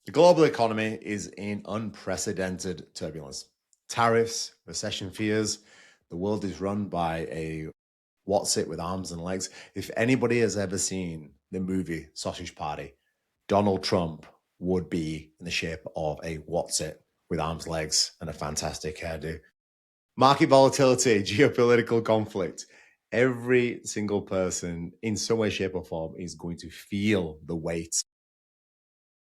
The global economy is in unprecedented turbulence. Tariffs, recession fears, the world is run by a what's it with arms and legs. If anybody has ever seen the movie Sausage Party, Donald Trump would be in the shape of a what's it with arms, legs, and a fantastic hairdo. Market volatility, geopolitical conflict. Every single person in some way, shape, or form is going to feel the weight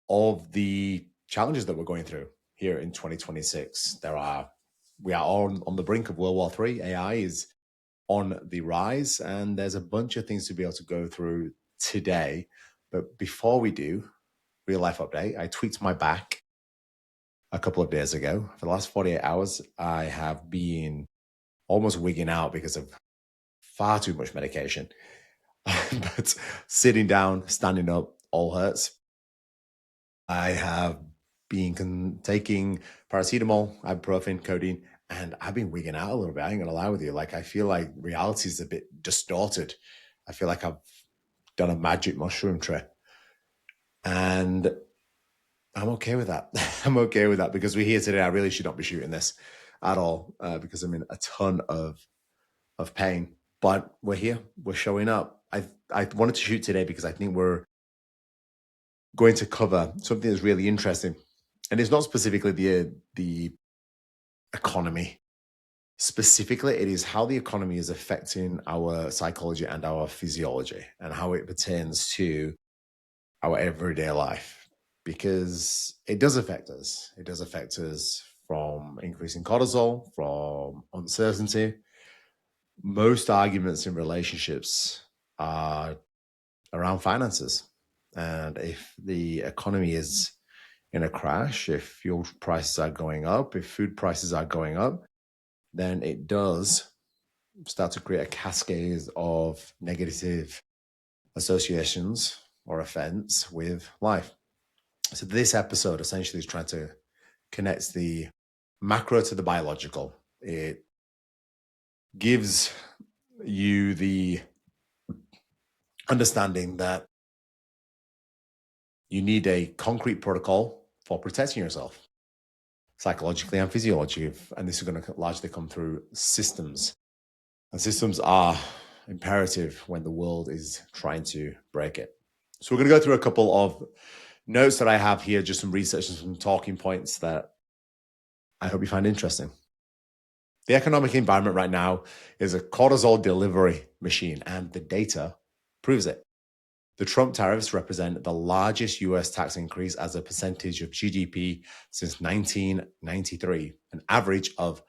of the challenges that we're going through here in 2026. We are all on the brink of World War III. AI is on the rise, and there's a bunch of things to be able to go through today. But before we do, real life update, I tweaked my back a couple of days ago. For the last 48 hours, I have been almost wigging out because of far too much medication. But sitting down, standing up, all hurts. I have been taking paracetamol, ibuprofen, codeine, and I've been wigging out a little bit. I ain't gonna lie with you. Like, I feel like reality is a bit distorted. I feel like I've done a magic mushroom trip, and I'm okay with that. I'm okay with that because we're here today. I really should not be shooting this at all because I'm in a ton of pain. But we're here. We're showing up. I wanted to shoot today because I think we're going to cover something that's really interesting, and it's not specifically the economy. Specifically, it is how the economy is affecting our psychology and our physiology, and how it pertains to our everyday life. Because it does affect us. It does affect us from increasing cortisol, from uncertainty. Most arguments in relationships are around finances. And if the economy is in a crash, if fuel prices are going up, if food prices are going up, then it does start to create a cascade of negative associations or events with life. So this episode essentially is trying to connect the macro to the biological. It gives you the understanding that you need a concrete protocol for protecting yourself psychologically and physiologically. And this is going to largely come through systems. And systems are imperative when the world is trying to break it. So we're going to go through a couple of notes that I have here, just some research and some talking points that I hope you find interesting. The economic environment right now is a cortisol delivery machine, and the data proves it. The Trump tariffs represent the largest US tax increase as a percentage of GDP since 1993, an average of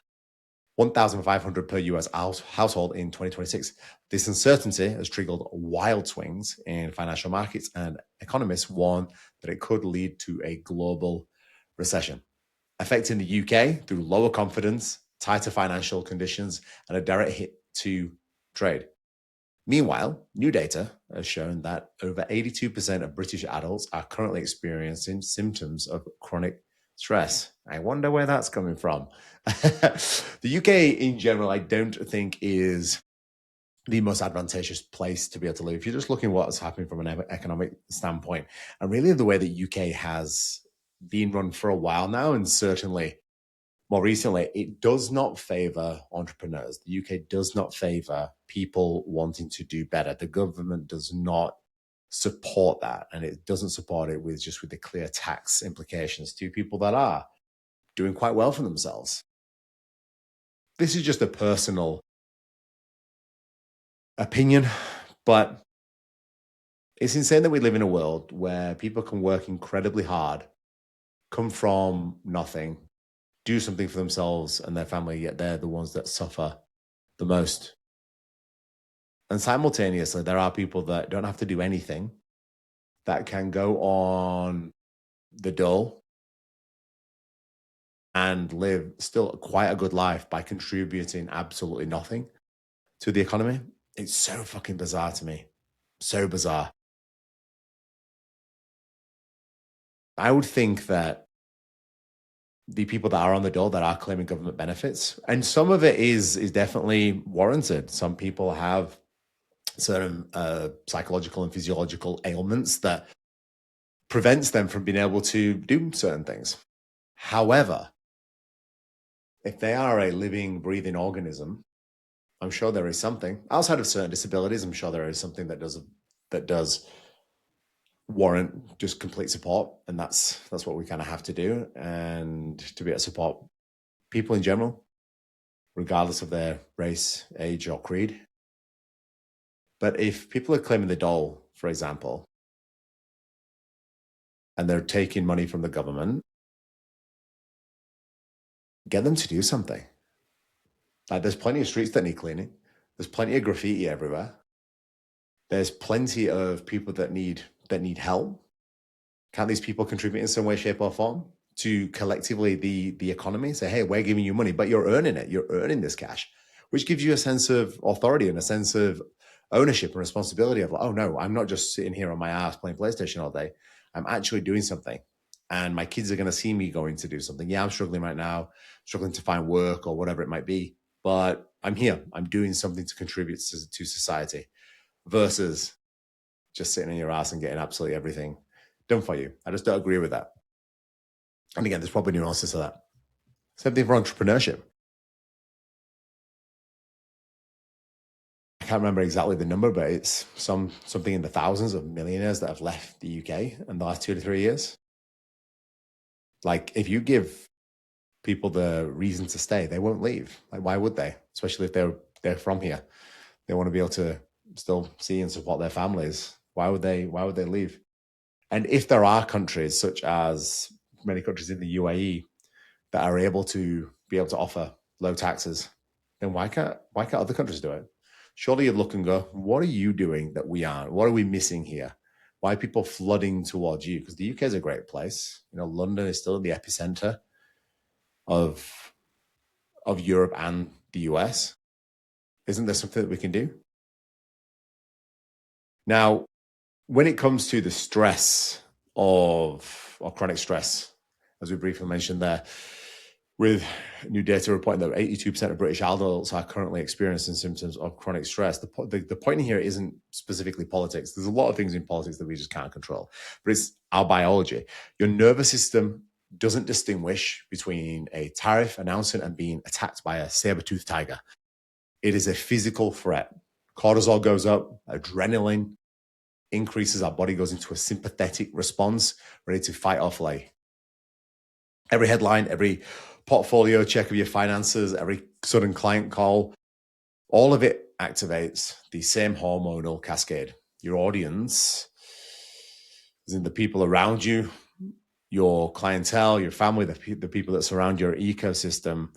1,500 per US household in 2026. This uncertainty has triggered wild swings in financial markets, and economists warn that it could lead to a global recession, affecting the UK through lower confidence, tighter financial conditions, and a direct hit to trade. Meanwhile, new data has shown that over 82% of British adults are currently experiencing symptoms of chronic stress. I wonder where that's coming from. The UK in general, I don't think is the most advantageous place to be able to live. If you're just looking at what's happening from an economic standpoint, and really the way that UK has been run for a while now, and certainly more recently, it does not favor entrepreneurs. The UK does not favor people wanting to do better. The government does not support that, and it doesn't support it with the clear tax implications to people that are doing quite well for themselves. This is just a personal opinion, but it's insane that we live in a world where people can work incredibly hard, come from nothing, do something for themselves and their family, yet they're the ones that suffer the most. And simultaneously, there are people that don't have to do anything, that can go on the dole and live still quite a good life by contributing absolutely nothing to the economy. It's so fucking bizarre to me. So bizarre. I would think that the people that are on the dole that are claiming government benefits, and some of it is definitely warranted. Some people have certain psychological and physiological ailments that prevents them from being able to do certain things. However, if they are a living, breathing organism, I'm sure there is something outside of certain disabilities. I'm sure there is something that does warrant just complete support, and that's what we kind of have to do, and to be able to support people in general, regardless of their race, age, or creed. But if people are claiming the dole, for example, and they're taking money from the government, get them to do something. Like, there's plenty of streets that need cleaning. There's plenty of graffiti everywhere. There's plenty of people that need help. Can't these people contribute in some way, shape, or form to collectively the economy? Say, hey, we're giving you money, but you're earning it. You're earning this cash, which gives you a sense of authority and a sense of ownership and responsibility of, like, oh no, I'm not just sitting here on my ass playing PlayStation all day. I'm actually doing something. And my kids are going to see me going to do something. Yeah, I'm struggling right now, struggling to find work or whatever it might be, but I'm here. I'm doing something to contribute to society, versus just sitting in your ass and getting absolutely everything done for you. I just don't agree with that. And again, there's probably nuances to that. Same thing for entrepreneurship. I can't remember exactly the number, but it's something in the thousands of millionaires that have left the UK in the last 2 to 3 years. Like, if you give people the reason to stay, they won't leave. Like, why would they? Especially if they're from here. They want to be able to still see and support their families. Why would they leave? And if there are countries, such as many countries in the UAE, that are able to offer low taxes, then why can't other countries do it? Surely you'd look and go, what are you doing that we aren't? What are we missing here? Why are people flooding towards you? Because the UK is a great place. You know, London is still the epicenter of Europe and the US. Isn't there something that we can do? Now, when it comes to the stress or chronic stress, as we briefly mentioned there, with new data reporting that 82% of British adults are currently experiencing symptoms of chronic stress. The point here isn't specifically politics. There's a lot of things in politics that we just can't control, but it's our biology. Your nervous system doesn't distinguish between a tariff announcement and being attacked by a saber-toothed tiger. It is a physical threat. Cortisol goes up, adrenaline increases, our body goes into a sympathetic response, ready to fight or flight. Every headline, every portfolio check of your finances, every sudden client call, all of it activates the same hormonal cascade. Your audience, as in the people around you, your clientele, your family, the people that surround your ecosystem,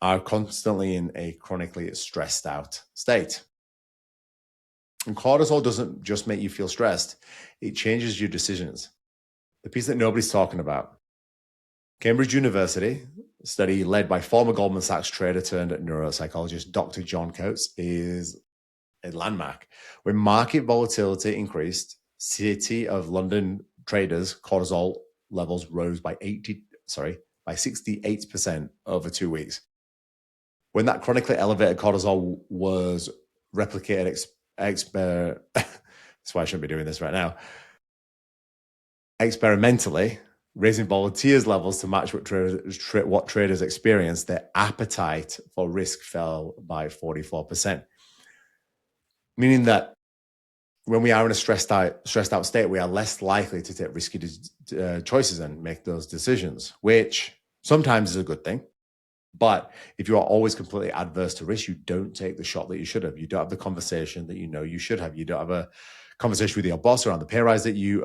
are constantly in a chronically stressed out state. And cortisol doesn't just make you feel stressed, it changes your decisions. The piece that nobody's talking about. Cambridge University, a study led by former Goldman Sachs trader turned neuropsychologist Dr. John Coates, is a landmark. When market volatility increased, City of London traders' cortisol levels rose by 68% over 2 weeks. When that chronically elevated cortisol was replicated, that's why I shouldn't be doing this right now, experimentally, raising volunteers' levels to match what traders experienced, their appetite for risk fell by 44%. Meaning that when we are in a stressed out state, we are less likely to take risky choices and make those decisions, which sometimes is a good thing. But if you are always completely adverse to risk, you don't take the shot that you should have. You don't have the conversation that you know you should have. You don't have a conversation with your boss around the pay rise that you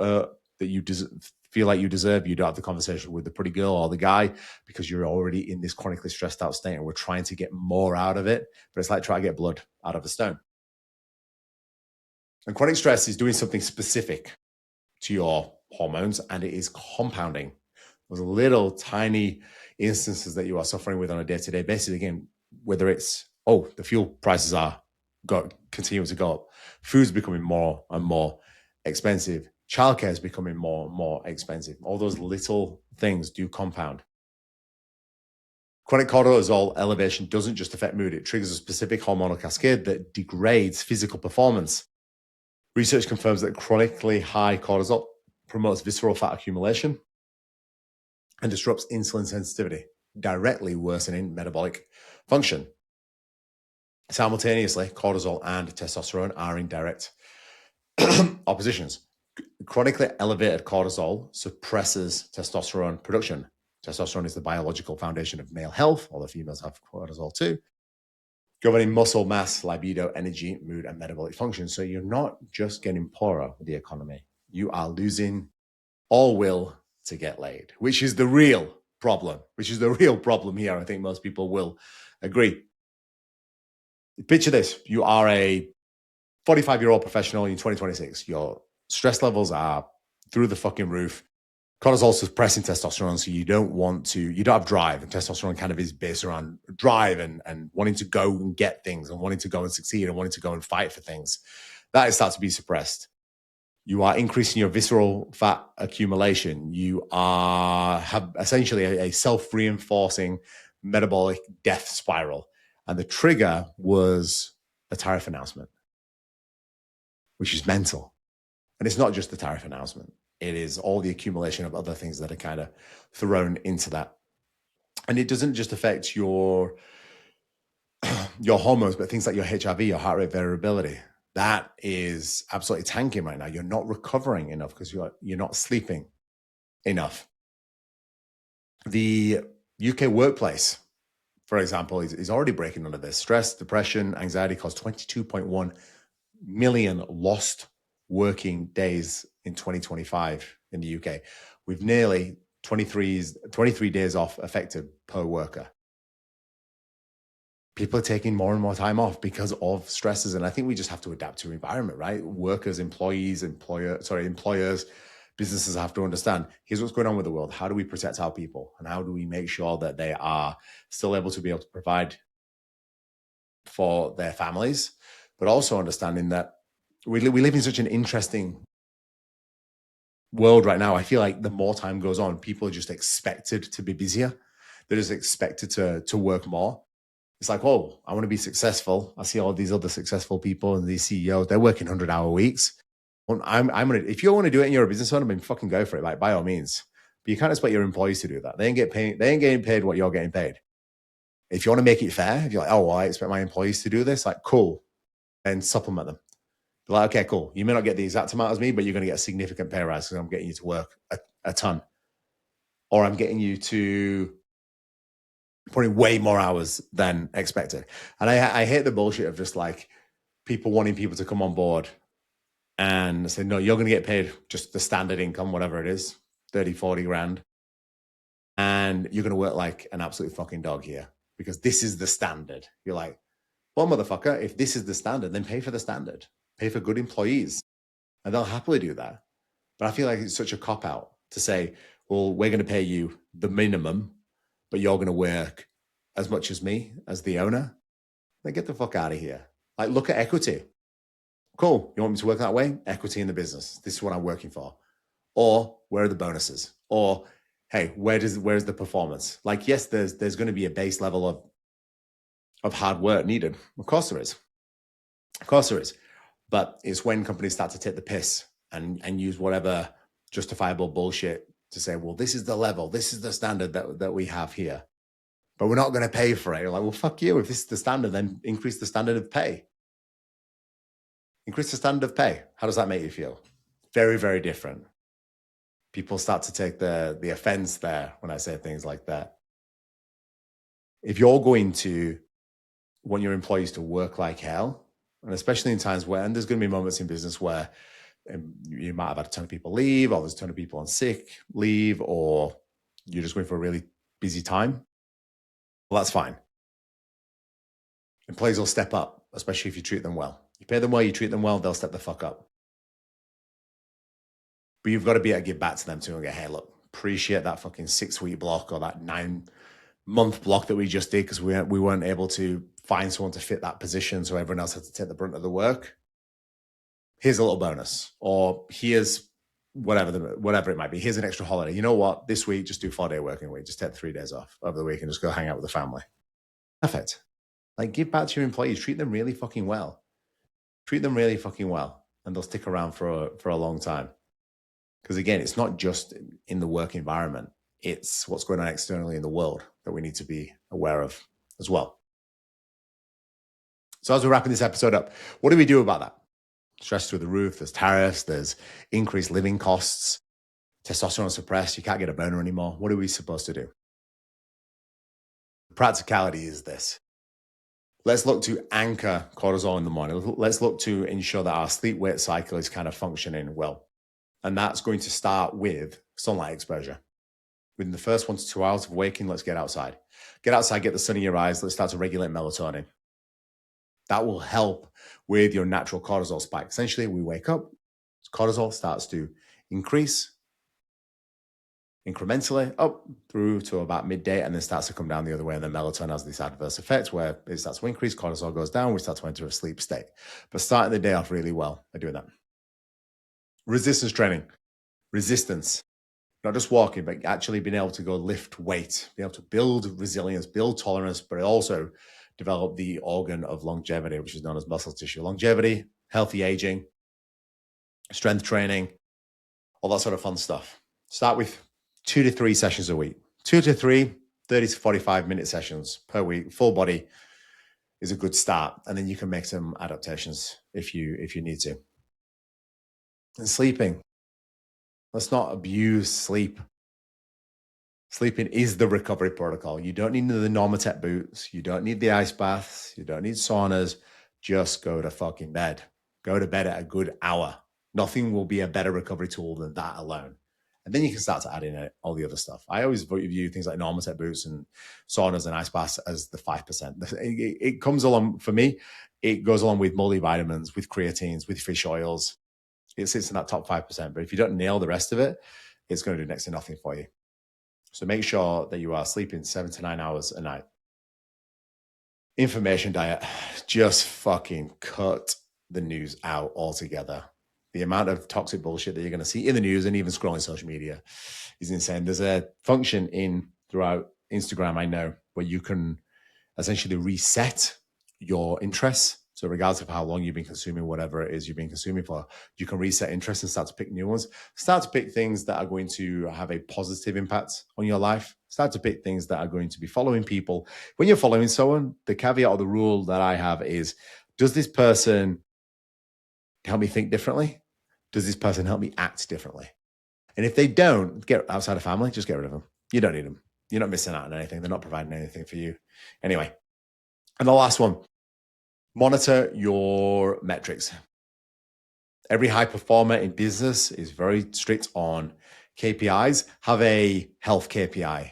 feel like you deserve. You don't have the conversation with the pretty girl or the guy because you're already in this chronically stressed out state, and we're trying to get more out of it. But it's like trying to get blood out of a stone. And chronic stress is doing something specific to your hormones, and it is compounding those little tiny instances that you are suffering with on a day-to-day basis. Again, whether it's, the fuel prices are continuing to go up, food's becoming more and more expensive, childcare is becoming more and more expensive. All those little things do compound. Chronic cortisol elevation doesn't just affect mood, it triggers a specific hormonal cascade that degrades physical performance. Research confirms that chronically high cortisol promotes visceral fat accumulation and disrupts insulin sensitivity, directly worsening metabolic function. Simultaneously, cortisol and testosterone are in direct oppositions. Chronically elevated cortisol suppresses testosterone production. Testosterone is the biological foundation of male health, although females have cortisol too, governing muscle mass, libido, energy, mood, and metabolic function. So you're not just getting poorer with the economy. You are losing all will to get laid, which is the real problem, here. I think most people will agree. Picture this. You are a 45-year-old professional in 2026. Your stress levels are through the fucking roof. Cortisol suppressing testosterone, so you don't have drive. And testosterone kind of is based around drive and wanting to go and get things and wanting to go and succeed and wanting to go and fight for things. That starts to be suppressed. You are increasing your visceral fat accumulation. You have essentially a self-reinforcing metabolic death spiral. And the trigger was the tariff announcement, which is mental. And it's not just the tariff announcement. It is all the accumulation of other things that are kind of thrown into that. And it doesn't just affect your hormones, but things like your HRV, your heart rate variability. That is absolutely tanking right now. You're not recovering enough because you're not sleeping enough. The UK workplace, for example, is already breaking under this. Stress, depression, anxiety caused 22.1 million lost working days in 2025 in the UK, with nearly 23 days off affected per worker. People are taking more and more time off because of stresses. And I think we just have to adapt to environment, right? Workers, employers, businesses have to understand, here's what's going on with the world. How do we protect our people? And how do we make sure that they are still able to provide for their families, but also understanding that we live in such an interesting world right now. I feel like the more time goes on, people are just expected to be busier. They're just expected to work more. It's like, oh, I want to be successful. I see all these other successful people and these CEOs, they're working 100-hour weeks. I'm gonna, if you want to do it and you're a business owner, then fucking go for it, like by all means. But you can't expect your employees to do that. They ain't getting paid what you're getting paid. If you want to make it fair, if you're like, oh, well, I expect my employees to do this, like, cool, and supplement them. Be like, okay, cool. You may not get the exact amount as me, but you're going to get a significant pay rise because I'm getting you to work a ton, or I'm getting you to put in way more hours than expected. And I hate the bullshit of just like people wanting people to come on board and say, no, you're going to get paid just the standard income, whatever it is, 30, 40 grand. And you're going to work like an absolute fucking dog here because this is the standard. You're like, well, motherfucker, if this is the standard, then pay for the standard. Pay for good employees. And they'll happily do that. But I feel like it's such a cop-out to say, well, we're going to pay you the minimum, but you're going to work as much as me, as the owner. Then get the fuck out of here. Like, look at equity. Cool. You want me to work that way? Equity in the business. This is what I'm working for. Or where are the bonuses? Or, hey, where's the performance? Like, yes, there's going to be a base level of hard work needed. Of course there is. Of course there is. But it's when companies start to take the piss and use whatever justifiable bullshit to say, well, this is the level, this is the standard that we have here, but we're not going to pay for it. You're like, well, fuck you. If this is the standard, then increase the standard of pay. Increase the standard of pay. How does that make you feel? Very, very different. People start to take the offense there when I say things like that. If you're going to want your employees to work like hell, and especially in times where, and there's going to be moments in business where you might have had a ton of people leave, or there's a ton of people on sick leave, or you're just going for a really busy time. Well, that's fine. Employees will step up, especially if you treat them well. You pay them well, you treat them well, they'll step the fuck up. But you've got to be able to give back to them too and go, hey, look, appreciate that fucking 6-week block or that 9-month block that we just did because we weren't able to find someone to fit that position, so everyone else had to take the brunt of the work. Here's a little bonus, or here's whatever it might be. Here's an extra holiday. You know what? This week, just do 4-day working week. Just take 3 days off over the week and just go hang out with the family. Perfect. Like, give back to your employees. Treat them really fucking well. Treat them really fucking well, and they'll stick around for a long time. Because again, it's not just in the work environment, it's what's going on externally in the world that we need to be aware of as well. So as we're wrapping this episode up, what do we do about that? Stress through the roof, there's tariffs, there's increased living costs, testosterone suppressed, you can't get a boner anymore. What are we supposed to do? The practicality is this. Let's look to anchor cortisol in the morning. Let's look to ensure that our sleep-wake cycle is kind of functioning well. And that's going to start with sunlight exposure. Within the first 1 to 2 hours of waking, let's get outside. Get outside, get the sun in your eyes. Let's start to regulate melatonin. That will help with your natural cortisol spike. Essentially, we wake up, cortisol starts to increase incrementally up through to about midday, and then starts to come down the other way. And then melatonin has this adverse effect where it starts to increase, cortisol goes down, we start to enter a sleep state. But starting the day off really well by doing that. Resistance training. Resistance. Not just walking, but actually being able to go lift weight, be able to build resilience, build tolerance, but also develop the organ of longevity, which is known as muscle tissue. Longevity, healthy aging, strength training, all that sort of fun stuff. Start with 2 to 3 sessions a week. 2 to 3, 30 to 45-minute sessions per week. Full body is a good start. And then you can make some adaptations if you need to. And sleeping. Let's not abuse sleep. Sleeping is the recovery protocol. You don't need the Normatec boots. You don't need the ice baths. You don't need saunas. Just go to fucking bed. Go to bed at a good hour. Nothing will be a better recovery tool than that alone. And then you can start to add in all the other stuff. I always view things like Normatec boots and saunas and ice baths as the 5%. It comes along, for me, it goes along with multivitamins, with creatines, with fish oils. It sits in that top 5%. But if you don't nail the rest of it, it's going to do next to nothing for you. So make sure that you are sleeping 7 to 9 hours a night. Information diet. Just fucking cut the news out altogether. The amount of toxic bullshit that you're going to see in the news and even scrolling social media is insane. There's a function throughout Instagram, I know, where you can essentially reset your interests. So regardless of how long you've been consuming whatever it is you've been consuming for, you can reset interests and start to pick new ones. Start to pick things that are going to have a positive impact on your life. Start to pick things that are going to be following people. When you're following someone, the caveat or the rule that I have is, does this person help me think differently? Does this person help me act differently? And if they don't, get outside of family, just get rid of them. You don't need them. You're not missing out on anything. They're not providing anything for you. Anyway, and the last one, monitor your metrics. Every high performer in business is very strict on KPIs. Have a health KPI.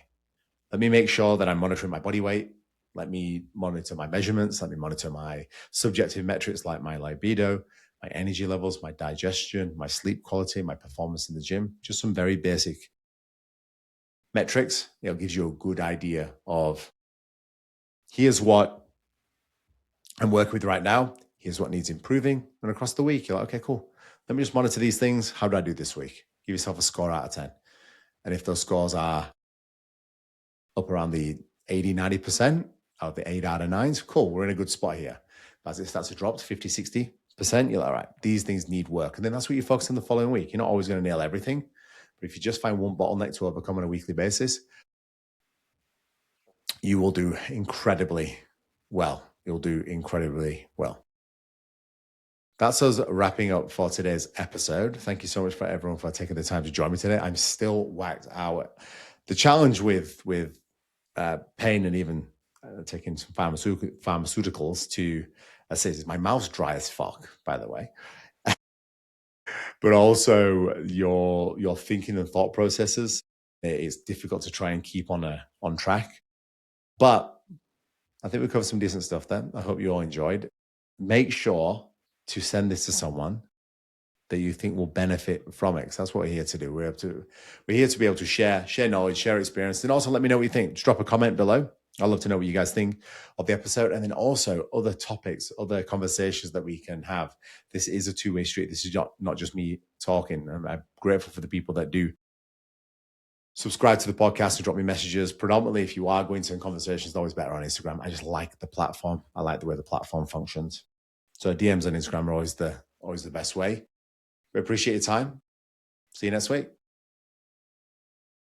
Let me make sure that I'm monitoring my body weight. Let me monitor my measurements. Let me monitor my subjective metrics like my libido, my energy levels, my digestion, my sleep quality, my performance in the gym. Just some very basic metrics. It gives you a good idea of, here's what I'm working with right now. Here's what needs improving. And across the week, you're like, okay, cool. Let me just monitor these things. How do I do this week? Give yourself a score out of 10. And if those scores are up around the 80, 90%, out of the 8 out of 9s, cool, we're in a good spot here. But as it starts to drop to 50, 60%, you're like, all right, these things need work. And then that's what you focus on the following week. You're not always going to nail everything. But if you just find one bottleneck to overcome on a weekly basis, you will do incredibly well. You'll do incredibly well. That's us wrapping up for today's episode. Thank you so much for everyone for taking the time to join me today. I'm still whacked out. The challenge with pain and even taking some pharmaceuticals to assist. My mouth's dry as fuck, by the way. But also your thinking and thought processes. It's difficult to try and keep on track. But I think we covered some decent stuff there. I hope you all enjoyed. Make sure to send this to someone that you think will benefit from it. Because that's what we're here to do. We're here to be able to share knowledge, share experience, and also let me know what you think. Just drop a comment below. I'd love to know what you guys think of the episode, and then also other topics, other conversations that we can have. This is a two-way street. This is not just me talking. I'm grateful for the people that do subscribe to the podcast and drop me messages. Predominantly, if you are going to conversations, it's always better on Instagram. I just like the platform. I like the way the platform functions. So DMs on Instagram are always the best way. We appreciate your time. See you next week.